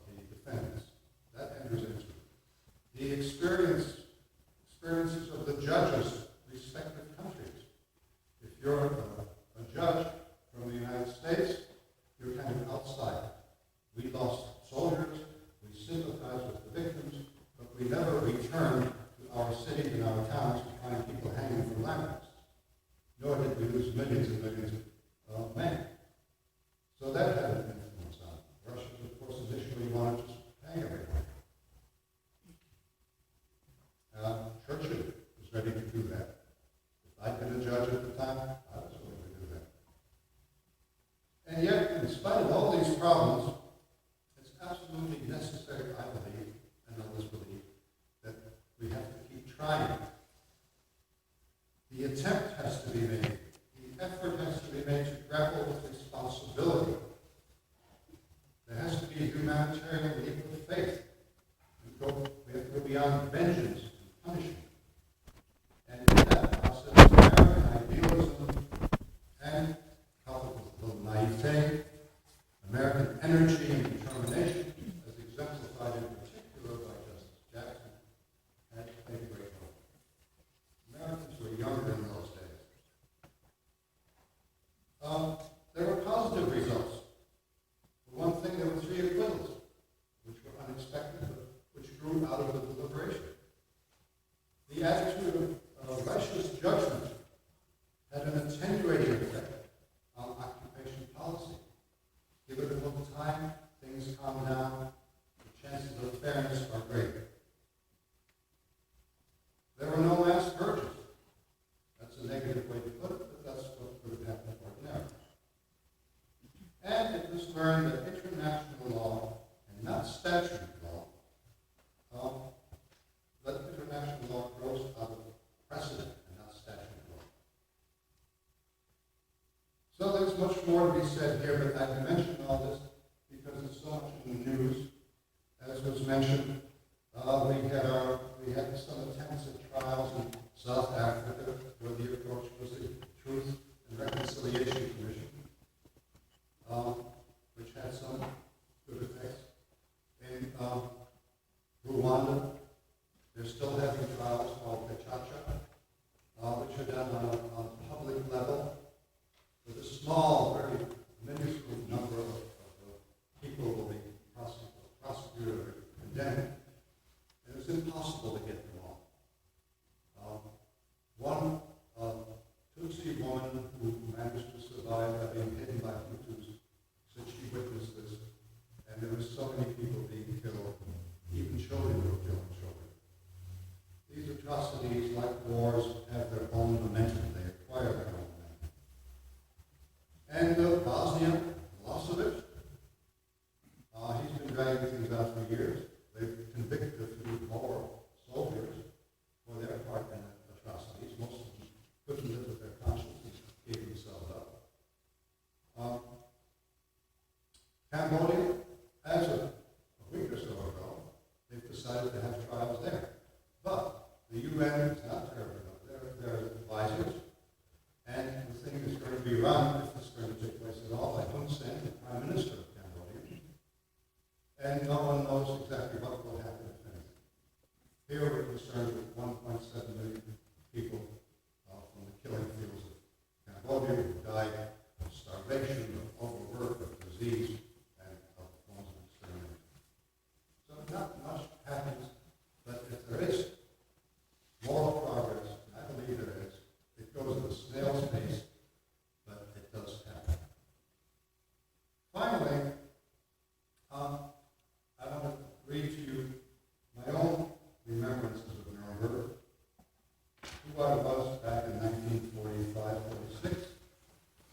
the defendants. That enters into it. The experiences of the judges' respective countries. If you're a judge from the United States, you're kind of outside. We lost soldiers, we sympathize with the victims, but we never return to our cities and our towns to find people hanging from lampposts. Nor did we lose millions and millions of men. So that had an influence on it. Russia, of course, initially wanted to hang everyone. Churchill was ready to do that. If I'd been a judge at the time, I was willing to do that. And yet, in spite of all these problems, it's absolutely necessary, I believe, and others believe, that we have to keep trying. The attempt has to be made. The effort has to be made to grapple with responsibility. There has to be a humanitarian leap of faith. We have to go beyond vengeance and punishment. And in that process, American idealism and coupled with the naivety time things calm down, the chances of fairness are greater. There were no mass purges. That's a negative way to put it, but that's what would have happened ordinarily. And it was learned that international law, and not statute law, that international law grows out of precedent and not statute law. So there's much more to be said here, but I mention all this because it's so much in the news. As was mentioned, we had some attempts at trials in South Africa where the approach was the Truth and Reconciliation Commission, which had some good effects. In Rwanda, they're still having trials called Gacaca, which are done on a public level with a small, very minuscule number of people will be prosecuted or condemned. And it's impossible to get them all. One Tutsi woman who managed to survive by being hidden by Hutus said she witnessed this, and there were so many people being killed, even children were killing children. These atrocities, like wars, have their own momentum. They acquire their own momentum. And Bosnia, Milosevic, he's been dragging things out for years. They've convicted a few more soldiers for their part in atrocities. Most of them couldn't live with their conscience and gave themselves up. Cambodia, as a week or so ago, they've decided to have trials there. But the UN is not terribly up there. They're advisors. And the thing is going to be run, if it's going to take place at all, by Hun Sen, the Prime Minister of Cambodia. And no one knows exactly what will happen, if anything. Here we're concerned with 1.7 million people from the killing fields of Cambodia who died of starvation, of overwork, of disease, and of forms of extermination. So not much happens, but if there is moral progress, and I believe there is, it goes at a snail's pace, but it does happen. Finally, I want to read to you my own remembrances of Nuremberg, who I was back in 1945-46,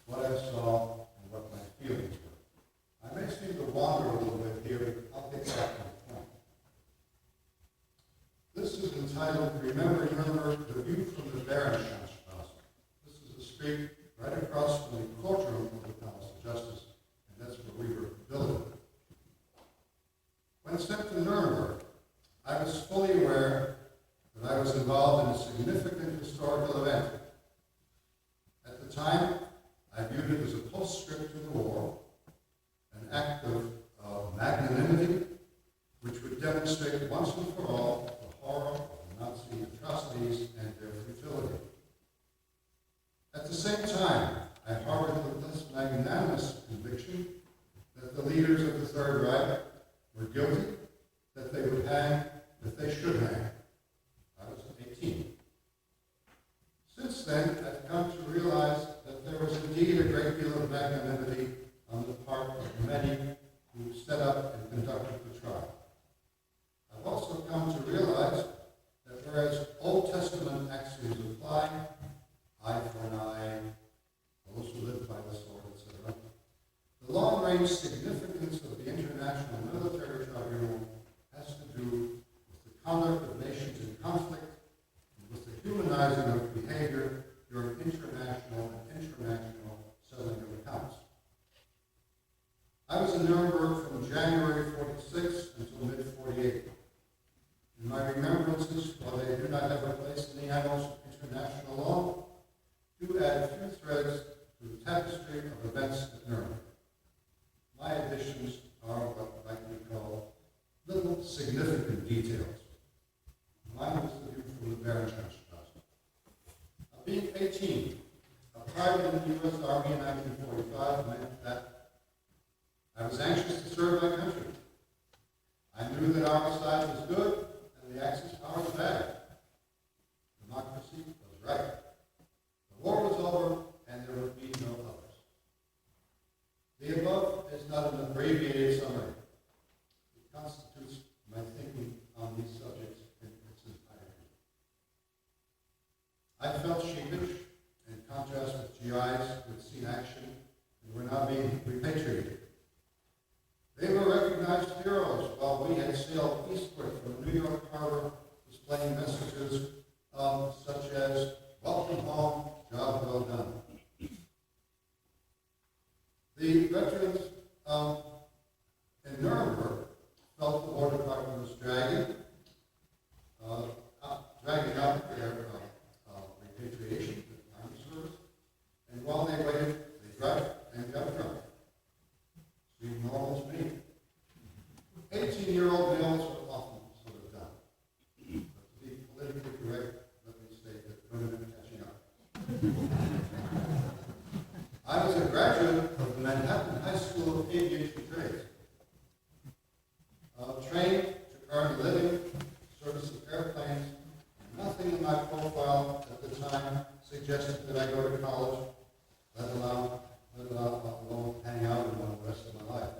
what I saw, and what my feelings were. I may seem to wander a little bit here, but I'll get back to the point. This is entitled Remember Nuremberg, the View from the Baronschanstrasse. This is a street right across from the courtroom of the Palace of Justice, and that's where we were building. When sent to Nuremberg, I was fully aware that I was involved in a significant historical event. At the time, I viewed it as a postscript to the war, an act of magnanimity, which would demonstrate once and for all the horror of the Nazi atrocities and their futility. At the same time, I harbored the less magnanimous conviction that the leaders of the Third Reich were guilty, that they would hang, that they should hang. I was 18. Since then, I've come to realize that there was indeed a great deal of magnanimity on the part of many who set up and conducted the trial. I've also come to realize that whereas Old Testament axioms apply, eye for an eye, those who live by the sword, etc., the long-range significance of the International Military Tribunal has to do with the conduct of nations in conflict and with the humanizing of behavior during international and international settling of accounts. I was in Nuremberg from January 46 until mid-48. In my remembrances, while they do not have a place in the annals of international law, do add a few threads to the tapestry of events at Nuremberg. My additions are what might be called little significant details. Mine was the view from the Baronschanstrasse. Being 18, a private in the U.S. Army in 1945 meant that I was anxious to serve my country. I knew that our side was good and the Axis power was bad. Democracy was right. The war was over and there would be no others. The above is is not an abbreviated summary. It constitutes my thinking on these subjects in its entirety. I felt sheepish, in contrast with GIs who had seen action and were now being repatriated. They were recognized heroes while we had sailed eastward from New York Harbor displaying messages such as, "Welcome home, job well done." The veterans in Nuremberg felt the War Department was dragging out their repatriation, the army service, and while they waited, they drank and got drunk. Seemed normal to me. 18-year-old males are often sort of dumb. But to be politically correct, let me state that women are catching up. I was a graduate of the Manhattan High School of Aviation Trades. Trained to earn a living, service of airplanes, and nothing in my profile at the time suggested that I go to college, let alone hang out in one the rest of my life.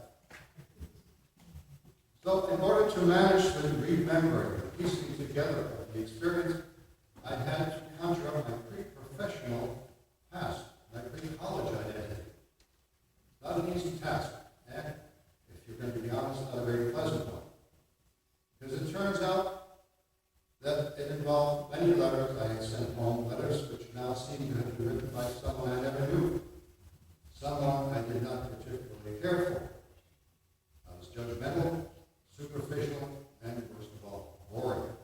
So in order to manage the remembering, the piecing together of the experience, I had to conjure up my pre-professional past, my pre-college identity. Not an easy task, and if you're going to be honest, not a very pleasant one. Because it turns out that it involved many letters I had sent home, letters which now seem to have been written by someone I never knew, someone I did not particularly care for. I was judgmental, superficial, and worst of all, boring.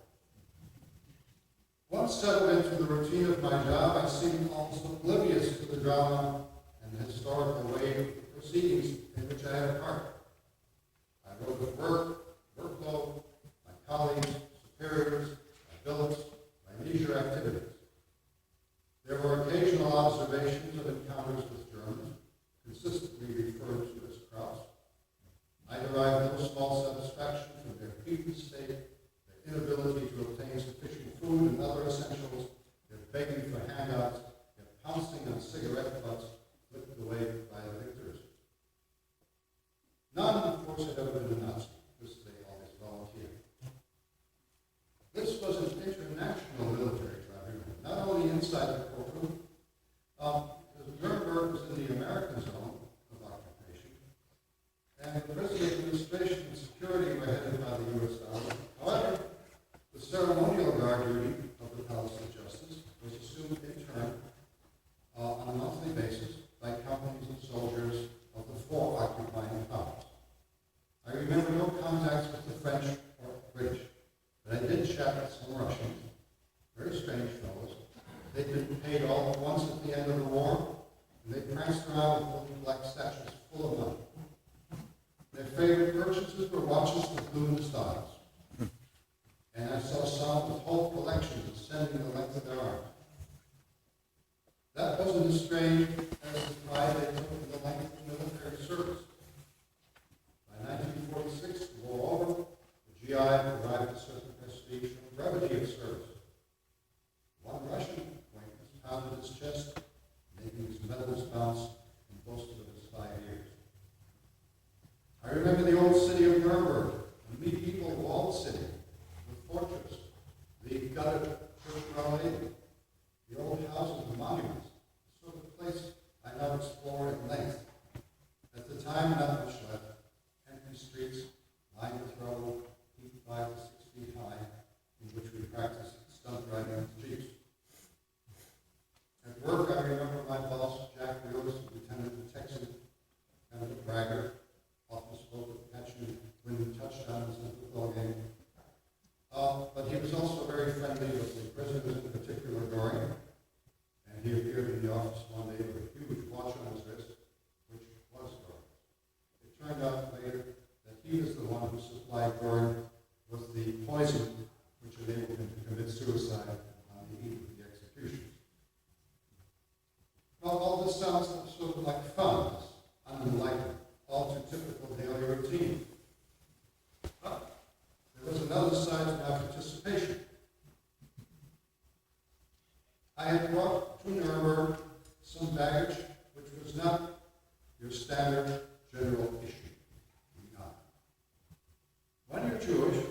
Once settled into the routine of my job, I seemed almost oblivious to the drama and the historical wave of proceedings in which I had a part. I wrote of workload, my colleagues, superiors, my billets, my leisure activities. There were occasional observations of encounters with Germans, consistently referred to as Krauts. I derived no small satisfaction from their beaten state, their inability to obtain sufficient food and other essentials, their begging for handouts, their pouncing on cigarette butts flicked away by the victors. None, of course, had ever been a Nazi, because they always volunteered. This was an international military tribunal, not only inside the courtroom, because Nuremberg was in the American zone of occupation, and the prison administration and security were headed by the U.S. Army. However, the ceremonial guard duty of the Palace of Justice was assumed in turn on a monthly basis by companies of soldiers of the four occupying powers. I remember no contacts with the French or British, but I did chat with some Russians, very strange fellows. They'd been paid all at once at the end of the war, and they pranced around with little black satchels full of money. Their favorite purchases were watches with luminous dials. And I saw some with whole collections extending the length of their arms. That wasn't as strange as the pride they took in the length of military service. By 1946, the war over, the GI derived a certain prestige from brevity of service. One Russian acquaintance pounded his chest, making his medals bounce, and boasted of his 5 years. I remember the old city of Nuremberg, the medieval walled city, the fortress, the gutted church of Our Lady, the old houses and monuments, the sort of place I now explore at length. At the time, not much left, empty streets, lined with rubble, heaped 5 to 6 feet high, in which we practiced stunt riding with jeeps. At work, I remember my boss, Jack Lewis, Lieutenant Texan, kind of a braggart, often spoke of catching winning touchdowns in the football game. But he was also very friendly with the prisoners, in particular Goering, and he appeared in the office one day with a huge watch on his wrist, which was Goring. It turned out later that he was the one who supplied Goring with the poison which enabled him to commit suicide on the eve of the execution. Well, all this sounds sort of like fun, unenlightened, all too typical daily routine. But there was another side to my participation. I had brought to Nuremberg some baggage which was not your standard general issue. We are. When you're Jewish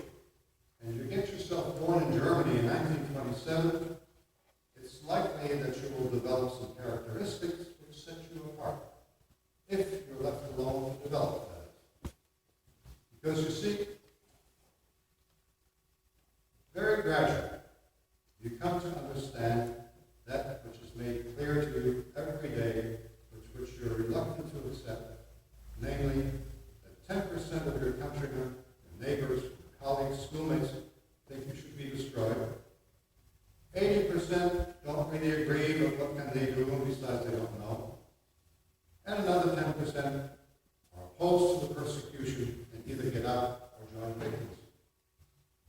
and you get yourself born in Germany in 1927, it's likely that you will develop some characteristics which set you apart, if you're left alone to develop that. Because you see, very gradually, you come to understand that which is made clear to you every day, which you're reluctant to accept, namely that 10% of your countrymen, your neighbors, your colleagues, schoolmates think you should be destroyed. 80% don't really agree, but what can they do, and besides they don't know. And another 10% are opposed to the persecution and either get out or join victims.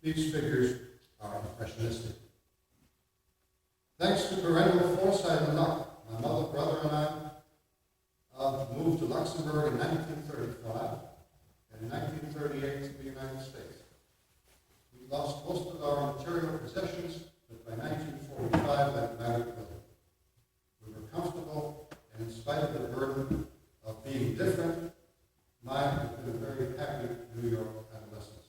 These figures are impressionistic. Thanks to parental foresight and luck, my mother, brother, and I moved to Luxembourg in 1935 and in 1938 to the United States. We lost most of our material possessions, but by 1945 that mattered little. We were comfortable, and in spite of the burden of being different, mine has been a very happy New York adolescence.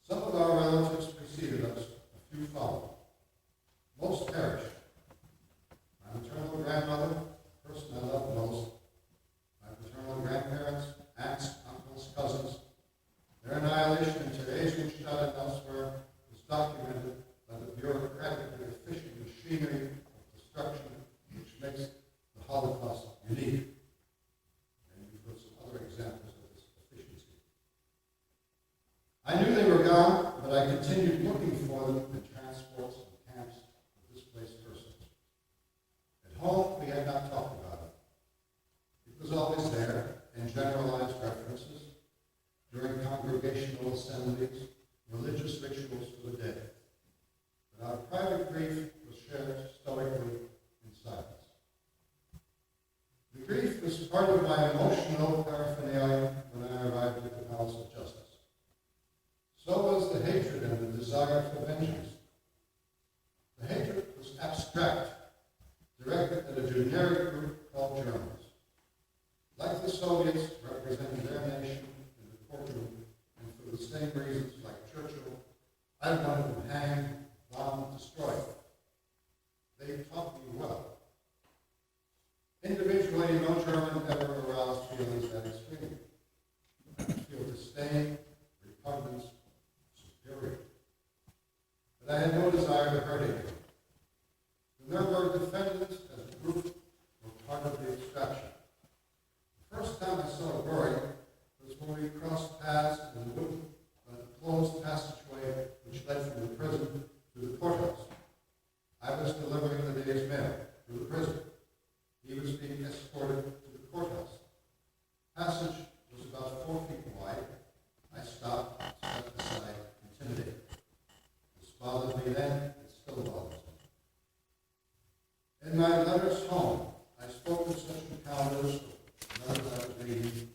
Some of our relatives preceded us, a few followed. Most perished. My maternal grandmother, the person I love most, my paternal grandparents, aunts, uncles, cousins, their annihilation into Asienstadt and elsewhere was documented by the bureaucratically efficient machinery of destruction which makes the Holocaust unique. And you've heard some other examples of this efficiency. I knew they were gone, but I continued looking for them in transports and camps of displaced persons. At home, we had not talked about it. It was always there in generalized references, during congregational assemblies, religious rituals for the dead. But our private grief was shared stoically in silence. The grief was part of my emotional paraphernalia when I arrived at the Palace of Justice. So was the hatred and the desire for vengeance. The hatred was abstract, directed at a generic group called Germans. Like the Soviets representing their nation in the courtroom, and for the same reasons like Churchill, I wanted them hanged, bombed, destroyed. They taught me well. Individually, no German ever aroused feelings that extreme. I feel disdain, repugnance, superior. But I had no desire to hurt anyone. The Nuremberg defendants, as a group, were part of the extraction. The first time I saw Goering was when we crossed paths in the wooden, closed passageway which led from the prison to the courthouse. I was delivering the day's mail to the prison. He was being escorted to the courthouse. Passage was about 4 feet wide. I stopped, stepped aside, intimidated. This bothered me then, it still bothers me. In my letters home, I spoke of such encounters with others I was reading,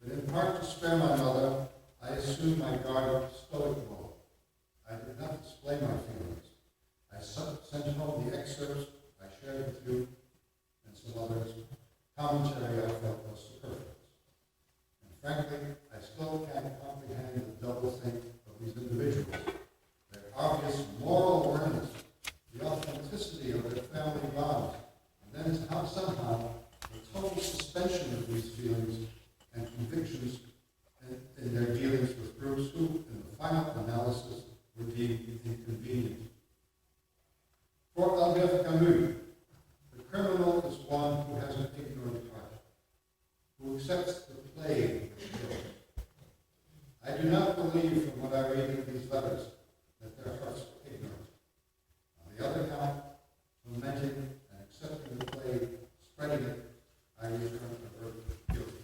but in part to spare my mother, I assumed my guarded stoic role. I did not display my feelings. I sent home the excerpts I shared with you and some others, commentary I felt was superfluous. And frankly, I still can't comprehend the doublethink of these individuals, their obvious moral awareness, the authenticity of their family bonds, and then how somehow the total suspension of these feelings and convictions in their dealings with groups who, in the final analysis, were deemed inconvenient. For Albert Camus, the criminal is one who has an ignorant heart, who accepts the plague which kills. I do not believe from what I read in these letters that their hearts were ignorant. On the other hand, lamenting and accepting the plague, spreading it, I return a verdict of guilty.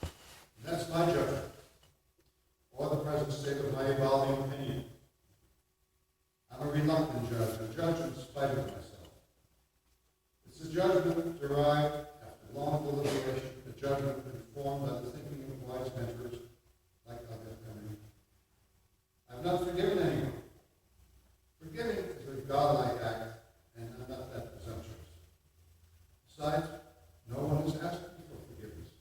And that's my judgment, or the present state of my evolving opinion. I'm a reluctant judge, a judge in spite of myself. It's a judgment derived after long deliberation, a judgment informed by the thinking of wise mentors like Albert Camus. I've not forgiven anyone. Forgiving is a godlike act, and I'm not that presumptuous. Besides, no one has asked me for forgiveness.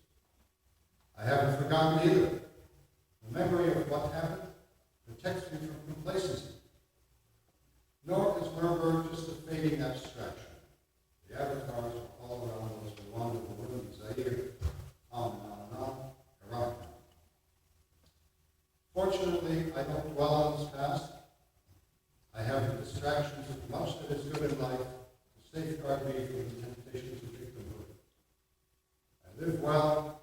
don't dwell on this past. I have the distractions of much that is good in life to safeguard me from the temptations of victimhood. I live well,